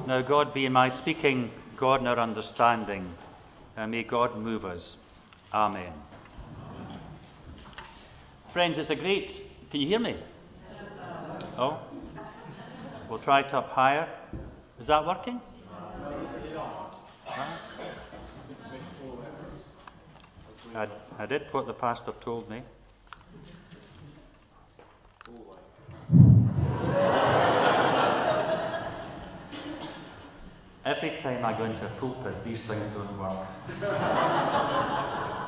Now God be in my speaking, God in our understanding, and may God move us. Amen. Friends, it's a great... Can you hear me? Oh? We'll try it up higher. Is that working? I did what the pastor told me. Every time I go into a pulpit, these things don't work.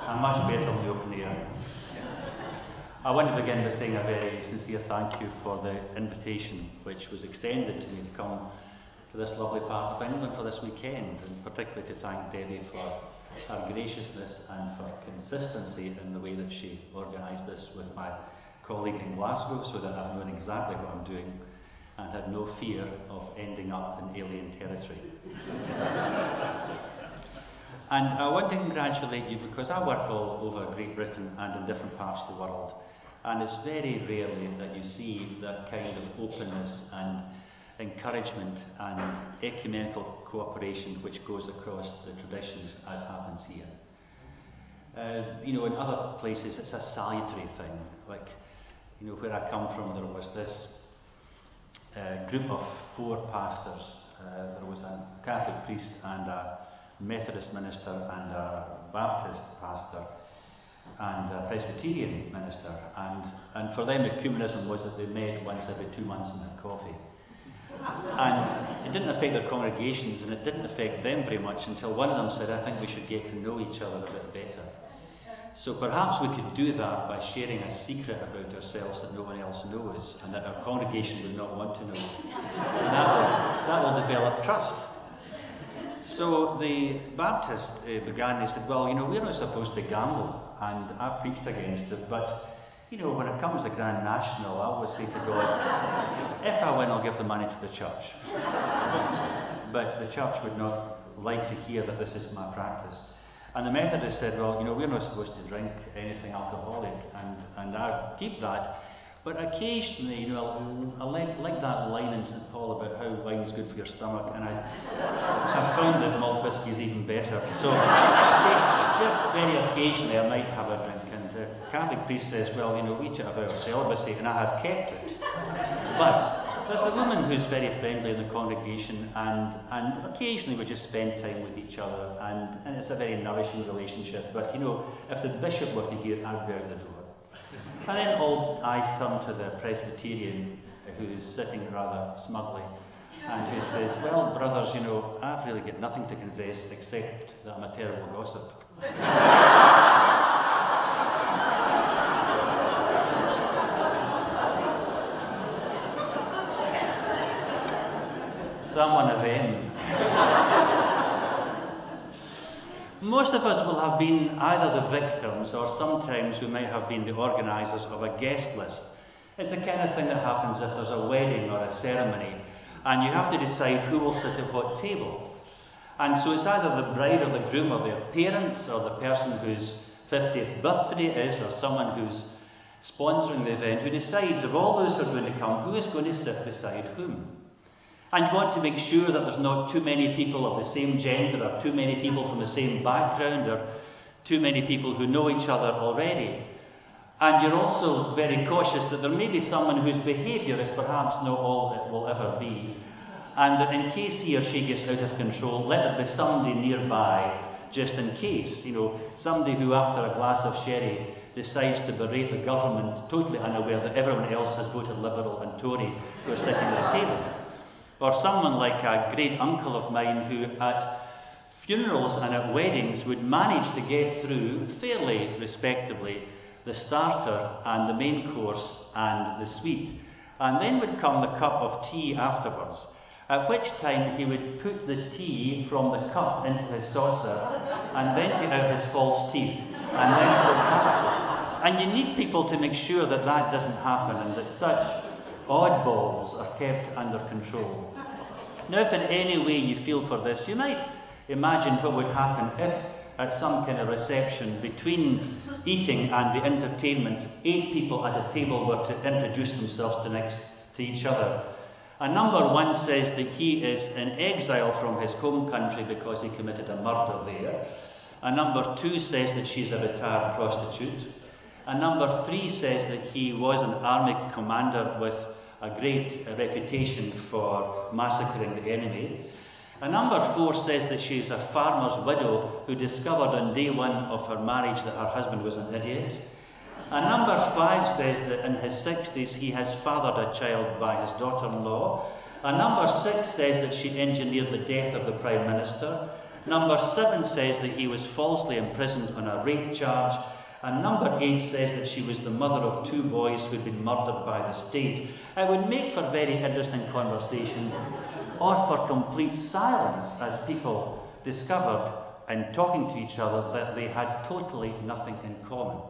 I'm much better in the open air. I want to begin by saying a very sincere thank you for the invitation which was extended to me to come to this lovely part of England for this weekend, and particularly to thank Debbie for her graciousness and for consistency in the way that she organised this with my colleague in Glasgow, so that I've known exactly what I'm doing and had no fear of ending up in alien territory. And I want to congratulate you because I work all over Great Britain and in different parts of the world, and it's very rarely that you see that kind of openness and encouragement and ecumenical cooperation which goes across the traditions as happens here. In other places it's a salutary thing. Like, where I come from, there was this group of 4 pastors. There was a Catholic priest and a Methodist minister and a Baptist pastor and a Presbyterian minister. And for them, ecumenism was that they met once every 2 months and had coffee. And it didn't affect their congregations, and it didn't affect them very much until one of them said, I think we should get to know each other a bit better. So perhaps we could do that by sharing a secret about ourselves that no one else knows, and that our congregation would not want to know. And that will develop trust. So the Baptist began, they said, well, we're not supposed to gamble, and I preached against it, but when it comes to Grand National, I always say to God, if I win, I'll give the money to the church. But the church would not like to hear that this is my practice. And the Methodists said, well, we're not supposed to drink anything alcoholic, and I keep that. But occasionally, I like that line in St. Paul about how wine's good for your stomach, and I found that malt whisky is even better. So just very occasionally I might have a drink. And the Catholic priest says, well, we each have our celibacy, and I have kept it. But there's a woman who's very friendly in the congregation, and occasionally we just spend time with each other, and it's a very nourishing relationship. But if the bishop were to hear, I'd be out the door. And then all eyes turn to the Presbyterian, who is sitting rather smugly, and who says, well, brothers, I've really got nothing to confess except that I'm a terrible gossip. Someone of them. Most of us will have been either the victims, or sometimes we may have been the organisers of a guest list. It's the kind of thing that happens if there's a wedding or a ceremony, and you have to decide who will sit at what table. And so it's either the bride or the groom or their parents, or the person whose 50th birthday it is, or someone who's sponsoring the event, who decides of all those who are going to come, who is going to sit beside whom. And you want to make sure that there's not too many people of the same gender, or too many people from the same background, or too many people who know each other already. And you're also very cautious that there may be someone whose behaviour is perhaps not all it will ever be, and that in case he or she gets out of control, let there be somebody nearby, just in case. Somebody who after a glass of sherry decides to berate the government, totally unaware that everyone else has voted Liberal and Tory, who are sitting at the table. Or someone like a great uncle of mine who at funerals and at weddings would manage to get through fairly respectably the starter and the main course and the sweet. And then would come the cup of tea afterwards, at which time he would put the tea from the cup into his saucer and vent out his false teeth, and then go back. And you need people to make sure that that doesn't happen, and that such oddballs are kept under control. Now, if in any way you feel for this, you might imagine what would happen if, at some kind of reception, between eating and the entertainment, 8 people at a table were to introduce themselves to each other. And number 1 says that he is in exile from his home country because he committed a murder there. And number 2 says that she's a retired prostitute. And number 3 says that he was an army commander with a great reputation for massacring the enemy. And number 4 says that she's a farmer's widow who discovered on day 1 of her marriage that her husband was an idiot. And number 5 says that in his 60s he has fathered a child by his daughter-in-law. And number 6 says that she engineered the death of the Prime Minister. Number 7 says that he was falsely imprisoned on a rape charge. And number 8 says that she was the mother of 2 boys who had been murdered by the state. It would make for very interesting conversation, or for complete silence, as people discovered in talking to each other that they had totally nothing in common.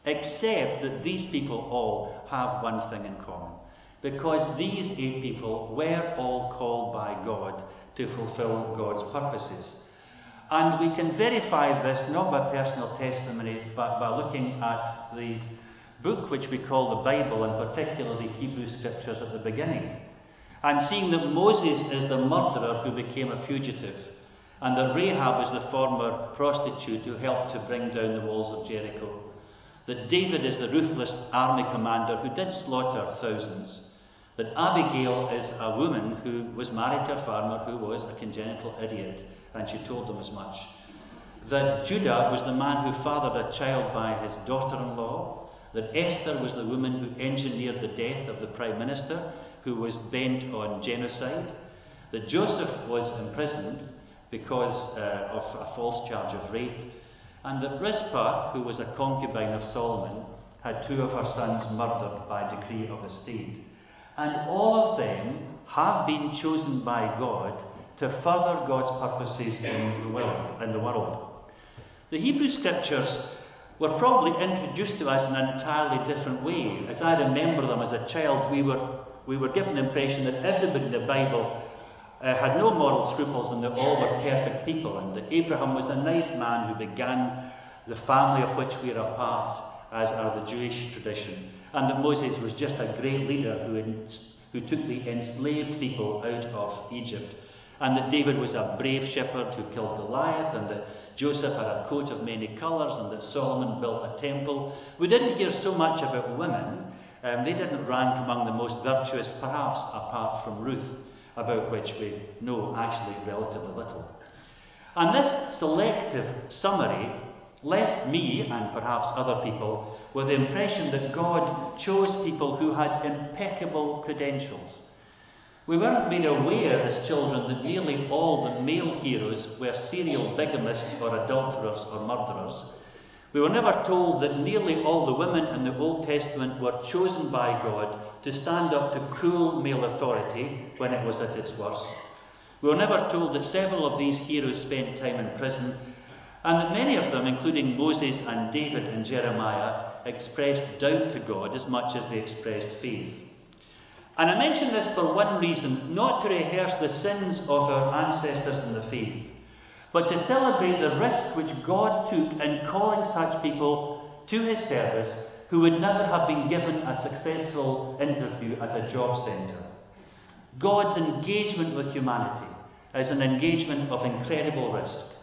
Except that these people all have one thing in common. Because these 8 people were all called by God to fulfill God's purposes. And we can verify this not by personal testimony, but by looking at the book which we call the Bible, and particularly Hebrew Scriptures at the beginning. And seeing that Moses is the murderer who became a fugitive, and that Rahab is the former prostitute who helped to bring down the walls of Jericho. That David is the ruthless army commander who did slaughter thousands. That Abigail is a woman who was married to a farmer who was a congenital idiot, and she told them as much. That Judah was the man who fathered a child by his daughter-in-law. That Esther was the woman who engineered the death of the Prime Minister, who was bent on genocide. That Joseph was imprisoned because of a false charge of rape. And that Rizpah, who was a concubine of Solomon, had 2 of her sons murdered by decree of the state. And all of them have been chosen by God to further God's purposes in the world. The Hebrew Scriptures were probably introduced to us in an entirely different way. As I remember them as a child, we were given the impression that everybody in the Bible had no moral scruples, and that all were perfect people, and that Abraham was a nice man who began the family of which we are a part, as are the Jewish tradition, and that Moses was just a great leader who took the enslaved people out of Egypt, and that David was a brave shepherd who killed Goliath, and that Joseph had a coat of many colours, and that Solomon built a temple. We didn't hear so much about women. They didn't rank among the most virtuous, perhaps apart from Ruth, about which we know actually relatively little. And this selective summary left me, and perhaps other people, with the impression that God chose people who had impeccable credentials. We weren't made aware as children that nearly all the male heroes were serial bigamists or adulterers or murderers. We were never told that nearly all the women in the Old Testament were chosen by God to stand up to cruel male authority when it was at its worst. We were never told that several of these heroes spent time in prison, and that many of them, including Moses and David and Jeremiah, expressed doubt to God as much as they expressed faith. And I mention this for one reason, not to rehearse the sins of our ancestors in the faith, but to celebrate the risk which God took in calling such people to his service who would never have been given a successful interview at a job centre. God's engagement with humanity is an engagement of incredible risk.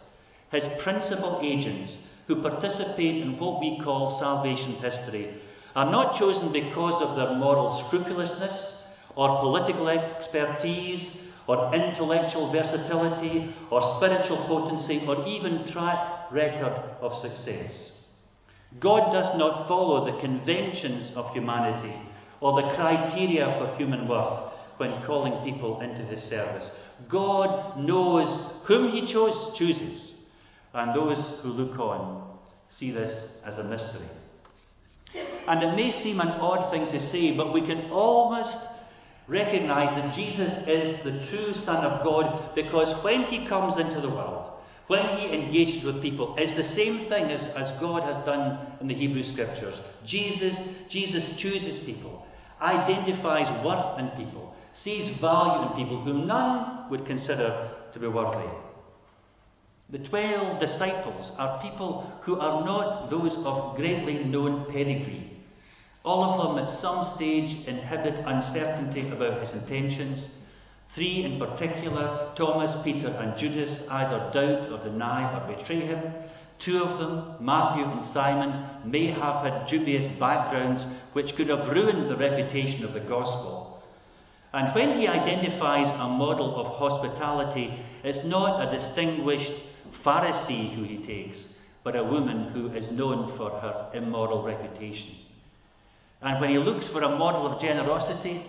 His principal agents who participate in what we call salvation history are not chosen because of their moral scrupulousness or political expertise or intellectual versatility or spiritual potency or even track record of success. God does not follow the conventions of humanity or the criteria for human worth when calling people into his service. God knows whom he chooses, and those who look on see this as a mystery. And it may seem an odd thing to say, but we can almost recognize that Jesus is the true Son of God, because when he comes into the world, when he engages with people, it's the same thing as God has done in the Hebrew Scriptures. Jesus chooses people, identifies worth in people, sees value in people whom none would consider to be worthy. The 12 disciples are people who are not those of greatly known pedigree. All of them at some stage inhibit uncertainty about his intentions. 3 in particular, Thomas, Peter and Judas, either doubt or deny or betray him. 2 of them, Matthew and Simon, may have had dubious backgrounds which could have ruined the reputation of the gospel. And when he identifies a model of hospitality, it's not a distinguished Pharisee who he takes, but a woman who is known for her immoral reputation. And when he looks for a model of generosity,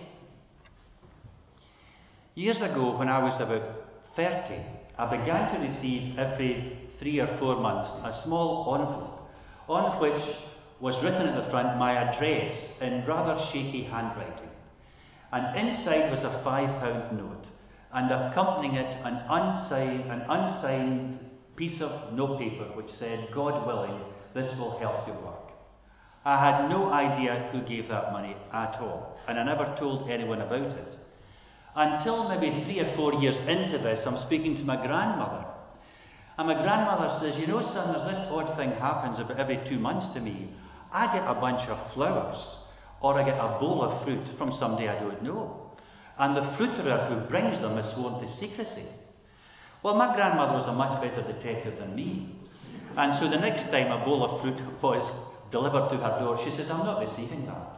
years ago when I was about 30, I began to receive every 3 or 4 months a small envelope on which was written at the front my address in rather shaky handwriting. And inside was a £5 note, and accompanying it an unsigned piece of notepaper which said, "God willing, this will help your work." I had no idea who gave that money at all, and I never told anyone about it. Until maybe 3 or 4 years into this, I'm speaking to my grandmother. And my grandmother says, "You know, son, there's this odd thing happens about every 2 months to me. I get a bunch of flowers, or I get a bowl of fruit from somebody I don't know. And the fruiterer who brings them is sworn to secrecy." Well, my grandmother was a much better detective than me. And so the next time a bowl of fruit was delivered to her door, she says, "I'm not receiving that."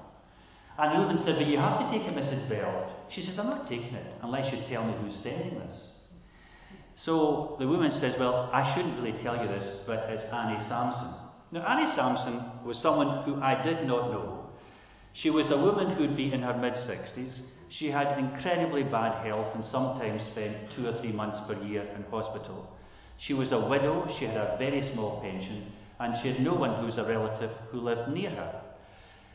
And the woman said, "But you have to take it, Mrs. Bell." She says, "I'm not taking it unless you tell me who's sending this." So the woman says, "Well, I shouldn't really tell you this, but it's Annie Sampson." Now, Annie Sampson was someone who I did not know. She was a woman who'd be in her mid-60s. She had incredibly bad health and sometimes spent 2 or 3 months per year in hospital. She was a widow, she had a very small pension, and she had no one who was a relative who lived near her.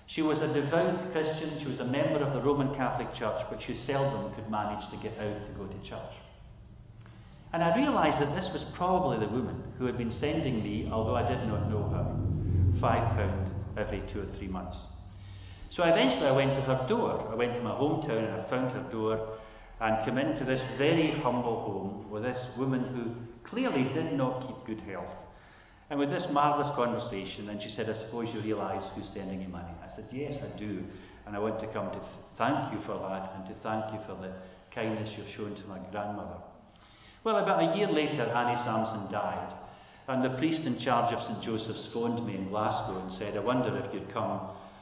She was a devout Christian, she was a member of the Roman Catholic Church, but she seldom could manage to get out to go to church. And I realised that this was probably the woman who had been sending me, although I did not know her, £5 every 2 or 3 months. So eventually I went to her door. I went to my hometown and I found her door and came into this very humble home with this woman who clearly did not keep good health. And with this marvellous conversation, and she said, "I suppose you realise who's sending you money?" I said, "Yes, I do. And I want to come to thank you for that and to thank you for the kindness you've shown to my grandmother." Well, about a year later, Annie Sampson died. And the priest in charge of St. Joseph's phoned me in Glasgow and said, "I wonder if you'd come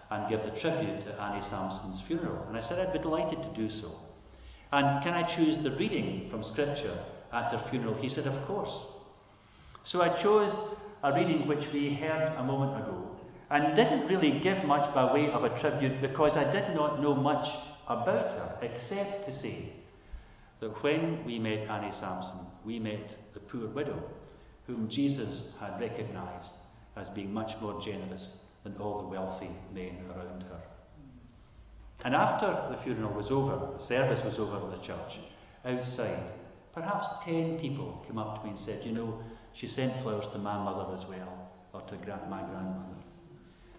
and give the tribute to Annie Sampson's funeral." And I said, "I'd be delighted to do so. And can I choose the reading from Scripture at her funeral?" He said, "Of course." So I chose a reading which we heard a moment ago and didn't really give much by way of a tribute because I did not know much about her except to say that when we met Annie Sampson, we met the poor widow whom Jesus had recognised as being much more generous than all the wealthy men around her. And after the funeral was over, the service was over at the church, outside, perhaps 10 people came up to me and said, "You know, she sent flowers to my mother as well, or to my grandmother."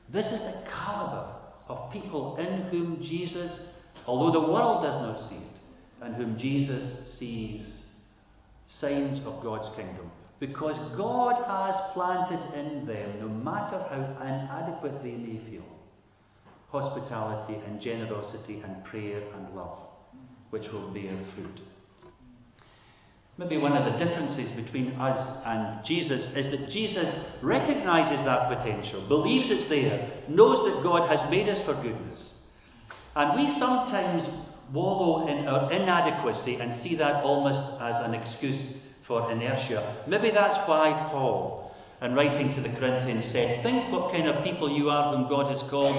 This is the calibre of people in whom Jesus, although the world does not see it, in whom Jesus sees signs of God's kingdom. Because God has planted in them, no matter how inadequate they may feel, hospitality and generosity and prayer and love, which will bear fruit. Maybe one of the differences between us and Jesus is that Jesus recognises that potential, believes it's there, knows that God has made us for goodness. And we sometimes wallow in our inadequacy and see that almost as an excuse for inertia. Maybe that's why Paul, in writing to the Corinthians, said, "Think what kind of people you are whom God has called.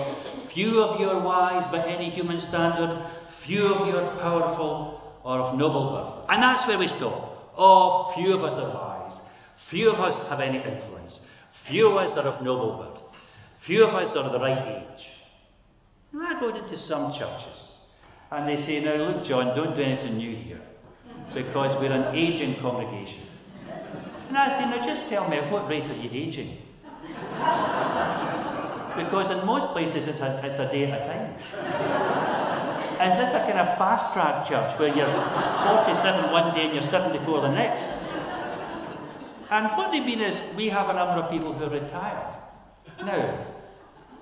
Few of you are wise by any human standard, few of you are powerful or of noble birth." And that's where we stop. Oh, few of us are wise. Few of us have any influence. Few of us are of noble birth. Few of us are of the right age. And I go into some churches and they say, "Now look, John, don't do anything new here, because we're an ageing congregation." And I say, "Now just tell me, at what rate are you ageing?" Because in most places it's a day at a time. Is this a kind of fast-track church where you're 47 one day and you're 74 the next? And what they mean is we have a number of people who are retired. Now,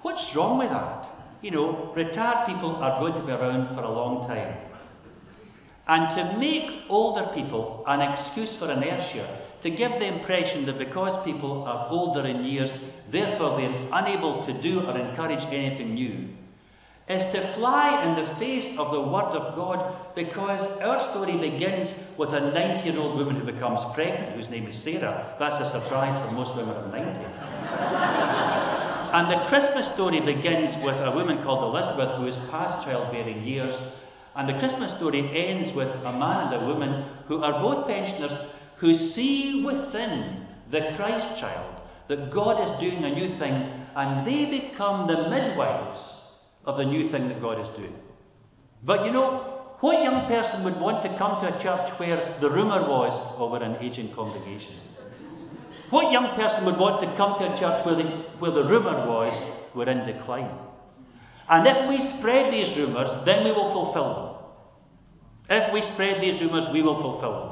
what's wrong with that? retired people are going to be around for a long time. And to make older people an excuse for inertia, to give the impression that because people are older in years, therefore they're unable to do or encourage anything new, is to fly in the face of the Word of God, because our story begins with a 90-year-old woman who becomes pregnant, whose name is Sarah. That's a surprise for most women of 90. And the Christmas story begins with a woman called Elizabeth who is past childbearing years. And the Christmas story ends with a man and a woman who are both pensioners, who see within the Christ child that God is doing a new thing, and they become the midwives of the new thing that God is doing. But what young person would want to come to a church where the rumour was, we're an ageing congregation? What young person would want to come to a church where the rumour was, we're in decline? And if we spread these rumours, then we will fulfil them. If we spread these rumours, we will fulfil them.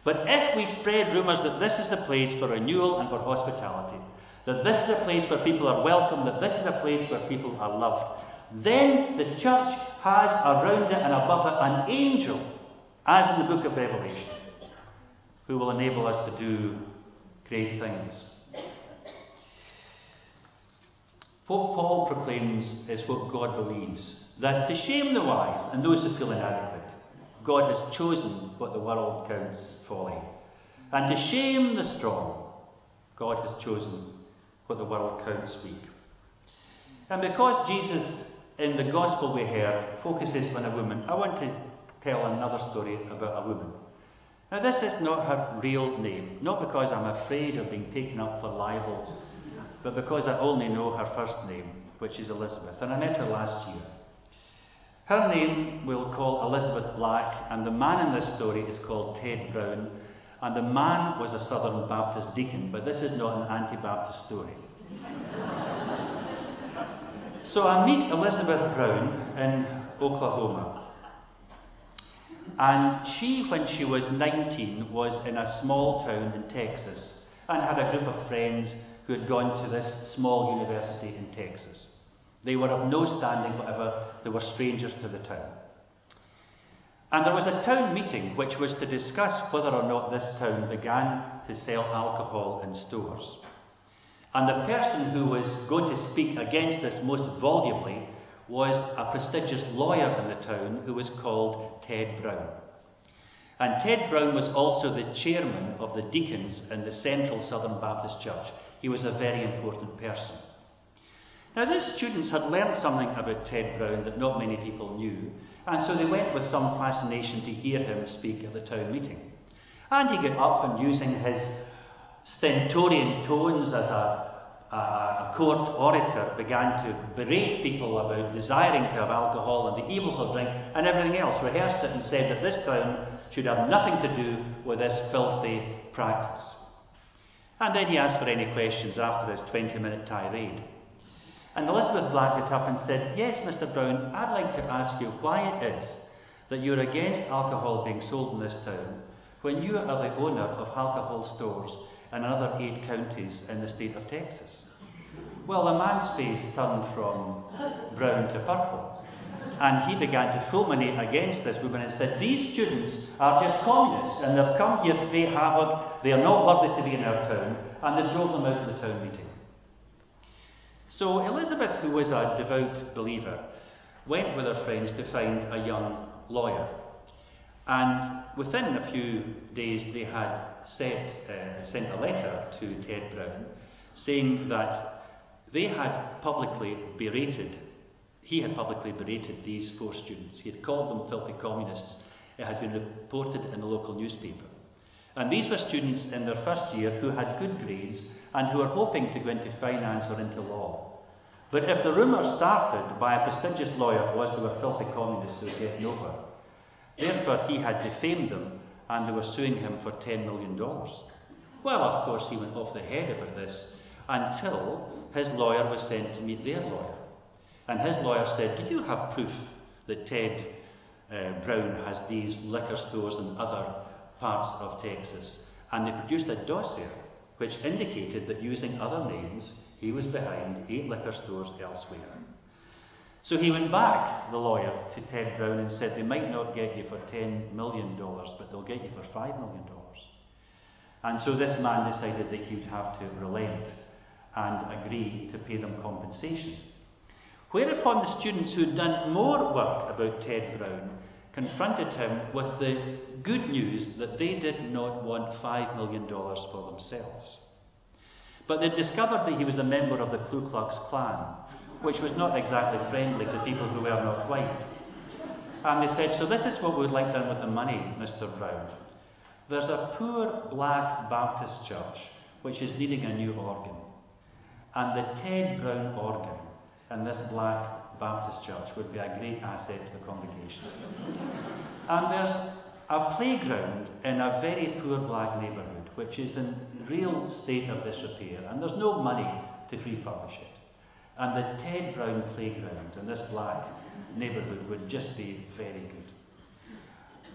But if we spread rumours that this is the place for renewal and for hospitality, that this is a place where people are welcome, that this is a place where people are loved, then the church has around it and above it an angel, as in the book of Revelation, who will enable us to do great things. What Paul proclaims is what God believes, that to shame the wise and those who feel inadequate, God has chosen what the world counts folly. And to shame the strong, God has chosen what the world counts weak. And because Jesus, in the gospel we heard, focuses on a woman, I want to tell another story about a woman. Now, this is not her real name, not because I'm afraid of being taken up for libel, but because I only know her first name, which is Elizabeth, and I met her last year. Her name we'll call Elizabeth Black, and the man in this story is called Ted Brown, and the man was a Southern Baptist deacon, but this is not an anti-Baptist story. So I meet Elizabeth Brown in Oklahoma, and she, when she was 19, was in a small town in Texas and had a group of friends who had gone to this small university in Texas. They were of no standing whatever, they were strangers to the town. And there was a town meeting which was to discuss whether or not this town began to sell alcohol in stores. And the person who was going to speak against this most volubly was a prestigious lawyer in the town who was called Ted Brown. And Ted Brown was also the chairman of the deacons in the Central Southern Baptist Church. He was a very important person. Now, these students had learned something about Ted Brown that not many people knew, and so they went with some fascination to hear him speak at the town meeting. And he got up and, using his stentorian tones as a court orator, began to berate people about desiring to have alcohol and the evils of drink and everything else, rehearsed it and said that this town should have nothing to do with this filthy practice. And then he asked for any questions after his 20-minute tirade. And Elizabeth Black got up and said, "Yes, Mr. Brown, I'd like to ask you why it is that you're against alcohol being sold in this town when you are the owner of alcohol stores in another 8 counties in the state of Texas." Well, the man's face turned from brown to purple, and he began to fulminate against this woman and said, "These students are just communists, and they've come here to play havoc. They are not worthy to be in our town," and they drove them out of the town meeting. So Elizabeth, who was a devout believer, went with her friends to find a young lawyer. And within a few days they had sent a letter to Ted Brown saying that he had publicly berated these 4 students. He had called them filthy communists. It had been reported in the local newspaper. And these were students in their first year who had good grades and who were hoping to go into finance or into law. But if the rumour started by a prestigious lawyer was they were filthy communists who were getting over, therefore he had defamed them and they were suing him for $10 million. Well, of course, he went off the head about this until his lawyer was sent to meet their lawyer. And his lawyer said, "Do you have proof that Ted Brown has these liquor stores in other parts of Texas?" And they produced a dossier which indicated that, using other names, he was behind 8 liquor stores elsewhere. So he went back, the lawyer, to Ted Brown and said, they might not get you for $10 million, but they'll get you for $5 million. And so this man decided that he would have to relent and agree to pay them compensation. Whereupon the students who had done more work about Ted Brown confronted him with the good news that they did not want $5 million for themselves. But they discovered that he was a member of the Ku Klux Klan, which was not exactly friendly to people who were not white. And they said, so this is what we would like done with the money, Mr. Brown. There's a poor black Baptist church which is needing a new organ. And the Ted Brown organ in this black Baptist church would be a great asset to the congregation. And there's a playground in a very poor black neighbourhood which is in real state of disrepair, and there's no money to refurbish it. And the Ted Brown playground in this black neighbourhood would just be very good.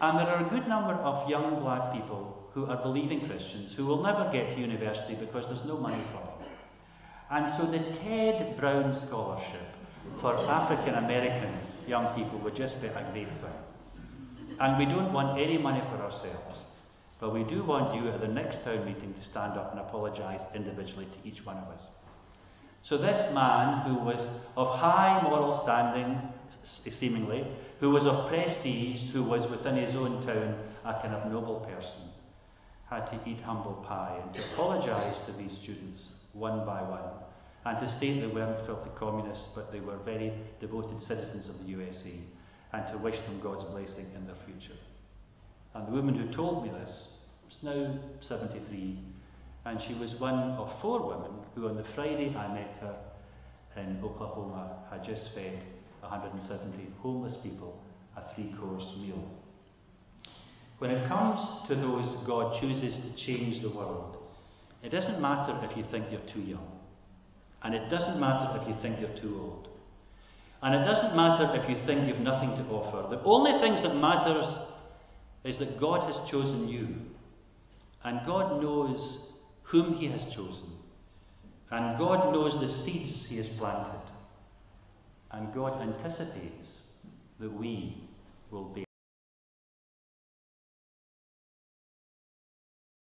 And there are a good number of young black people who are believing Christians who will never get to university because there's no money for them. And so the Ted Brown Scholarship for African American young people would just be a great thing. And we don't want any money for ourselves, but we do want you at the next town meeting to stand up and apologise individually to each one of us. So this man, who was of high moral standing, seemingly, who was of prestige, who was within his own town a kind of noble person, had to eat humble pie and to apologise to these students one by one, and to state they weren't filthy communists, but they were very devoted citizens of the USA, and to wish them God's blessing in their future. And the woman who told me this was now 73, and she was one of 4 women who on the Friday I met her in Oklahoma had just fed 170 homeless people a 3-course meal. When it comes to those God chooses to change the world, it doesn't matter if you think you're too young, and it doesn't matter if you think you're too old, and it doesn't matter if you think you've nothing to offer. The only things that matters is that God has chosen you, and God knows whom He has chosen, and God knows the seeds He has planted, and God anticipates that we will bear